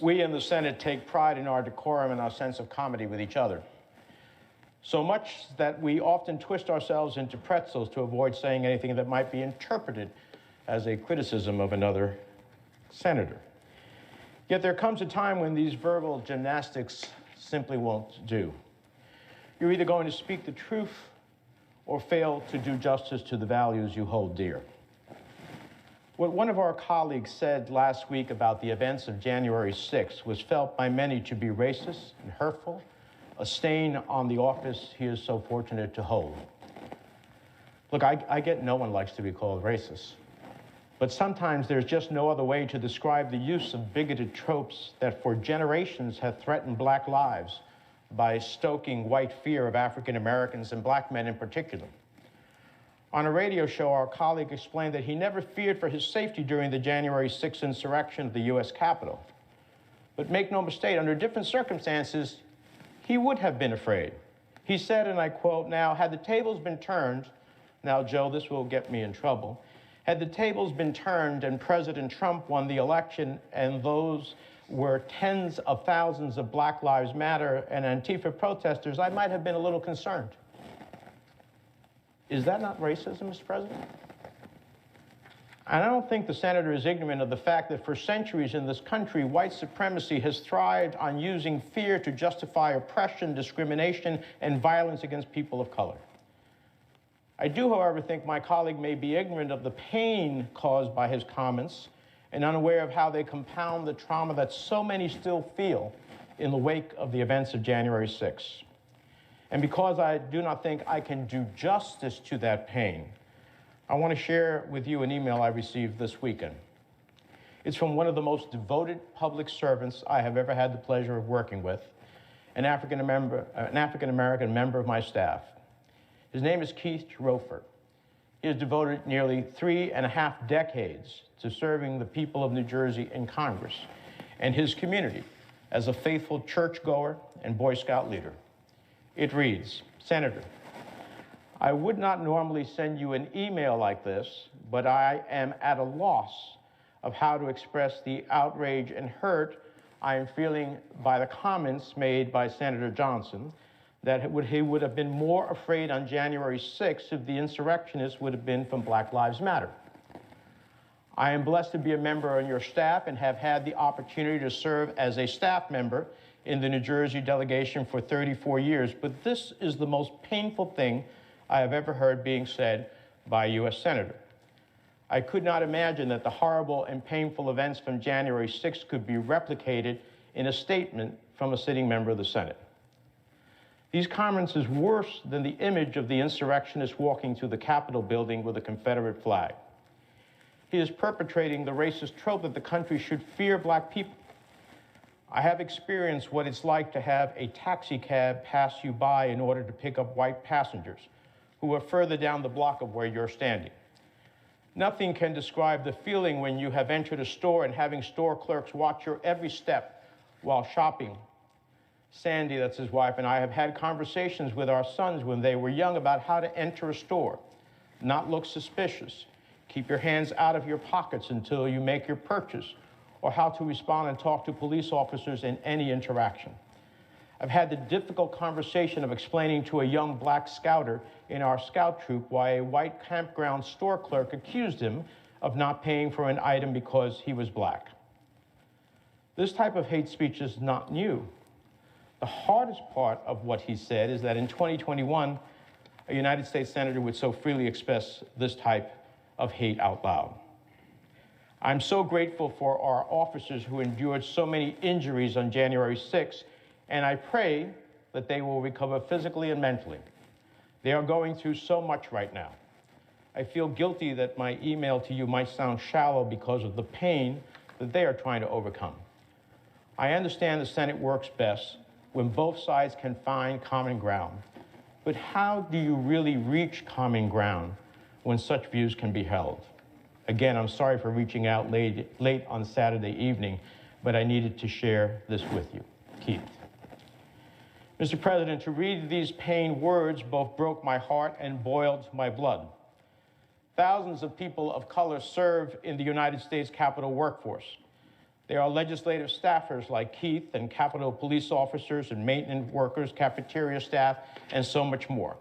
We in the Senate take pride in our decorum and our sense of comedy with each other. So much that we often twist ourselves into pretzels to avoid saying anything that might be interpreted as a criticism of another senator. Yet there comes a time when these verbal gymnastics simply won't do. You're either going to speak the truth or fail to do justice to the values you hold dear. What one of our colleagues said last week about the events of January 6th was felt by many to be racist and hurtful, a stain on the office he is so fortunate to hold. Look, I get no one likes to be called racist, but sometimes there's just no other way to describe the use of bigoted tropes that for generations have threatened black lives by stoking white fear of African Americans and black men in particular. On a radio show, our colleague explained that he never feared for his safety during the January 6th insurrection at the U.S. Capitol. But make no mistake, under different circumstances, he would have been afraid. He said, and I quote, "Now, had the tables been turned," now, Joe, this will get me in trouble, "had the tables been turned and President Trump won the election and those were tens of thousands of Black Lives Matter and Antifa protesters, I might have been a little concerned." Is that not racism, Mr. President? And I don't think the senator is ignorant of the fact that for centuries in this country, white supremacy has thrived on using fear to justify oppression, discrimination, and violence against people of color. I do, however, think my colleague may be ignorant of the pain caused by his comments and unaware of how they compound the trauma that so many still feel in the wake of the events of January 6th. And because I do not think I can do justice to that pain, I want to share with you an email I received this weekend. It's from one of the most devoted public servants I have ever had the pleasure of working with, an African American member of my staff. His name is Keith Rofer. He has devoted nearly 3.5 decades to serving the people of New Jersey in Congress and his community as a faithful churchgoer and Boy Scout leader. It reads, "Senator, I would not normally send you an email like this, but I am at a loss of how to express the outrage and hurt I am feeling by the comments made by Senator Johnson that he would have been more afraid on January 6th if the insurrectionists would have been from Black Lives Matter. I am blessed to be a member on your staff and have had the opportunity to serve as a staff member in the New Jersey delegation for 34 years, but this is the most painful thing I have ever heard being said by a U.S. Senator. I could not imagine that the horrible and painful events from January 6th could be replicated in a statement from a sitting member of the Senate. These comments is worse than the image of the insurrectionist walking through the Capitol building with a Confederate flag. He is perpetrating the racist trope that the country should fear black people. I have experienced what it's like to have a taxi cab pass you by in order to pick up white passengers who are further down the block of where you're standing. Nothing can describe the feeling when you have entered a store and having store clerks watch your every step while shopping. Sandy, that's his wife, and I have had conversations with our sons when they were young about how to enter a store, not look suspicious, keep your hands out of your pockets until you make your purchase, or how to respond and talk to police officers in any interaction. I've had the difficult conversation of explaining to a young black scouter in our scout troop why a white campground store clerk accused him of not paying for an item because he was black. This type of hate speech is not new. The hardest part of what he said is that in 2021, a United States Senator would so freely express this type of hate out loud. I'm so grateful for our officers who endured so many injuries on January 6th, and I pray that they will recover physically and mentally. They are going through so much right now. I feel guilty that my email to you might sound shallow because of the pain that they are trying to overcome. I understand the Senate works best when both sides can find common ground, but how do you really reach common ground when such views can be held? Again, I'm sorry for reaching out late on Saturday evening, but I needed to share this with you. Keith. Mr. President, to read these pained words both broke my heart and boiled my blood. Thousands of people of color serve in the United States Capitol workforce. There are legislative staffers like Keith and Capitol police officers and maintenance workers, cafeteria staff, and so much more.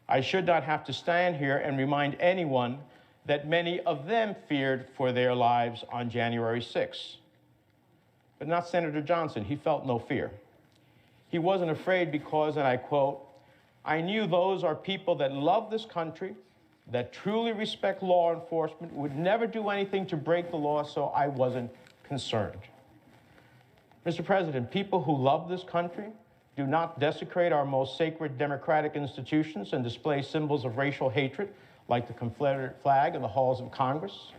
I should not have to stand here and remind anyone that many of them feared for their lives on January 6th. But not Senator Johnson. He felt no fear. He wasn't afraid because, and I quote, "I knew those are people that love this country, that truly respect law enforcement, would never do anything to break the law, so I wasn't concerned." Mr. President, people who love this country do not desecrate our most sacred democratic institutions and display symbols of racial hatred like the Confederate flag in the halls of Congress.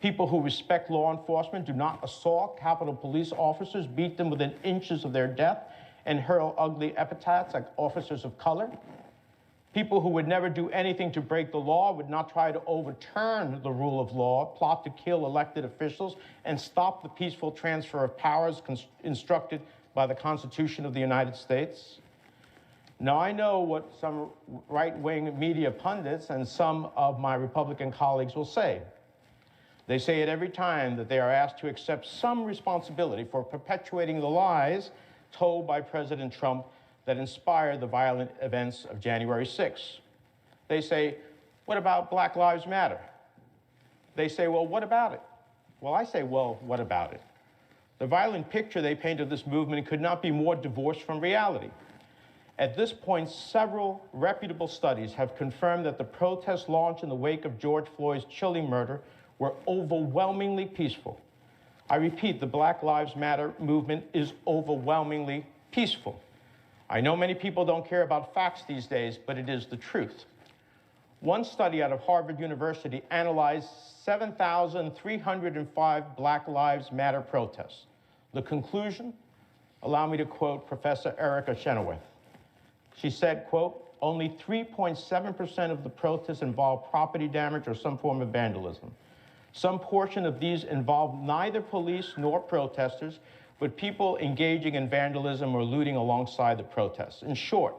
People who respect law enforcement do not assault Capitol Police officers, beat them within inches of their death, and hurl ugly epithets like officers of color. People who would never do anything to break the law, would not try to overturn the rule of law, plot to kill elected officials, and stop the peaceful transfer of powers instructed by the Constitution of the United States. Now, I know what some right-wing media pundits and some of my Republican colleagues will say. They say it every time that they are asked to accept some responsibility for perpetuating the lies told by President Trump that inspired the violent events of January 6th. They say, what about Black Lives Matter? They say, well, what about it? Well, I say, well, what about it? The violent picture they paint of this movement could not be more divorced from reality. At this point, several reputable studies have confirmed that the protests launched in the wake of George Floyd's chilling murder were overwhelmingly peaceful. I repeat, the Black Lives Matter movement is overwhelmingly peaceful. I know many people don't care about facts these days, but it is the truth. One study out of Harvard University analyzed 7,305 Black Lives Matter protests. The conclusion? Allow me to quote Professor Erica Chenoweth. She said, quote, only 3.7% of the protests involved property damage or some form of vandalism. Some portion of these involved neither police nor protesters, but people engaging in vandalism or looting alongside the protests. In short,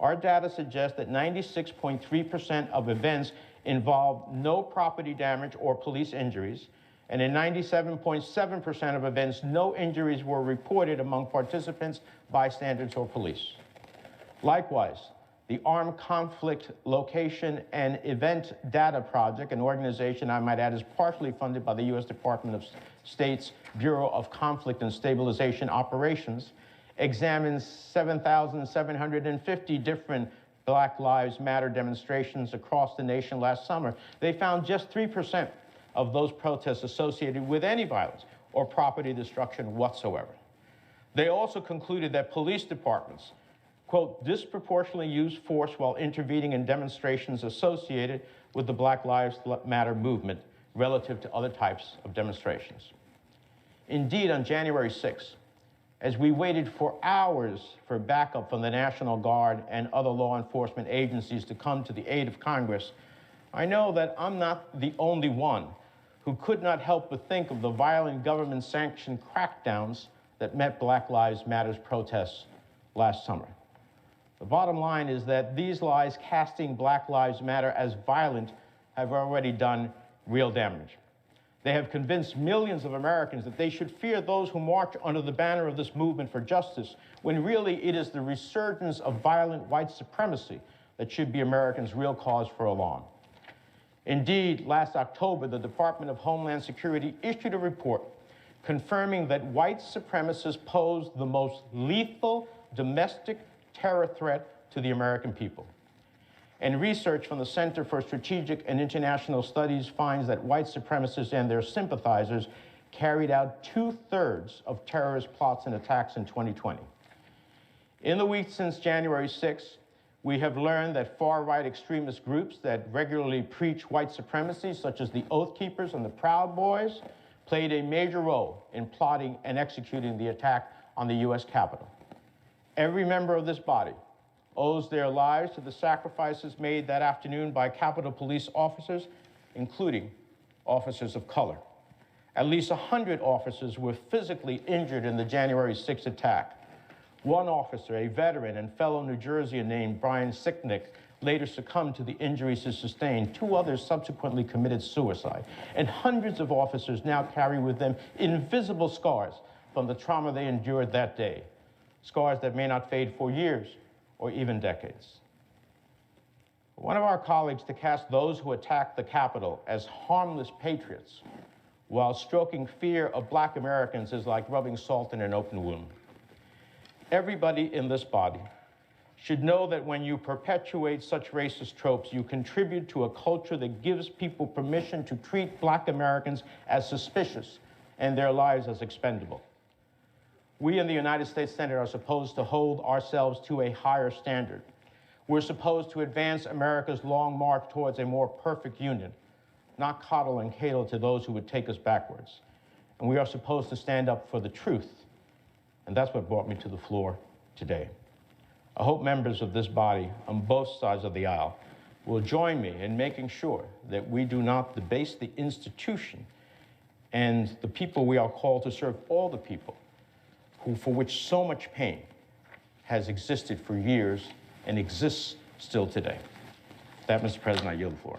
our data suggests that 96.3% of events involved no property damage or police injuries, and in 97.7% of events, no injuries were reported among participants, bystanders, or police. Likewise, the Armed Conflict Location and Event Data Project, an organization I might add is partially funded by the U.S. Department of State's Bureau of Conflict and Stabilization Operations, examines 7,750 different Black Lives Matter demonstrations across the nation last summer. They found just 3% of those protests associated with any violence or property destruction whatsoever. They also concluded that police departments, quote, disproportionately use force while intervening in demonstrations associated with the Black Lives Matter movement relative to other types of demonstrations. Indeed, on January 6th, as we waited for hours for backup from the National Guard and other law enforcement agencies to come to the aid of Congress, I know that I'm not the only one who could not help but think of the violent government-sanctioned crackdowns that met Black Lives Matter's protests last summer. The bottom line is that these lies casting Black Lives Matter as violent have already done real damage. They have convinced millions of Americans that they should fear those who march under the banner of this movement for justice, when really it is the resurgence of violent white supremacy that should be Americans' real cause for alarm. Indeed, last October, the Department of Homeland Security issued a report confirming that white supremacists pose the most lethal domestic terror threat to the American people. And research from the Center for Strategic and International Studies finds that white supremacists and their sympathizers carried out 2/3 of terrorist plots and attacks in 2020. In the weeks since January 6th, we have learned that far-right extremist groups that regularly preach white supremacy, such as the Oath Keepers and the Proud Boys, played a major role in plotting and executing the attack on the U.S. Capitol. Every member of this body owes their lives to the sacrifices made that afternoon by Capitol Police officers, including officers of color. At least 100 officers were physically injured in the January 6th attack. One officer, a veteran and fellow New Jerseyan named Brian Sicknick, later succumbed to the injuries he sustained. 2 others subsequently committed suicide. And hundreds of officers now carry with them invisible scars from the trauma they endured that day, scars that may not fade for years or even decades. One of our colleagues to cast those who attacked the Capitol as harmless patriots while stroking fear of Black Americans is like rubbing salt in an open wound. Everybody in this body should know that when you perpetuate such racist tropes, you contribute to a culture that gives people permission to treat Black Americans as suspicious and their lives as expendable. We in the United States Senate are supposed to hold ourselves to a higher standard. We're supposed to advance America's long march towards a more perfect union, not coddle and cater to those who would take us backwards. And we are supposed to stand up for the truth. And that's what brought me to the floor today. I hope members of this body on both sides of the aisle will join me in making sure that we do not debase the institution and the people we are called to serve, all the people for which so much pain has existed for years and exists still today. With that, Mr. President, I yield the floor.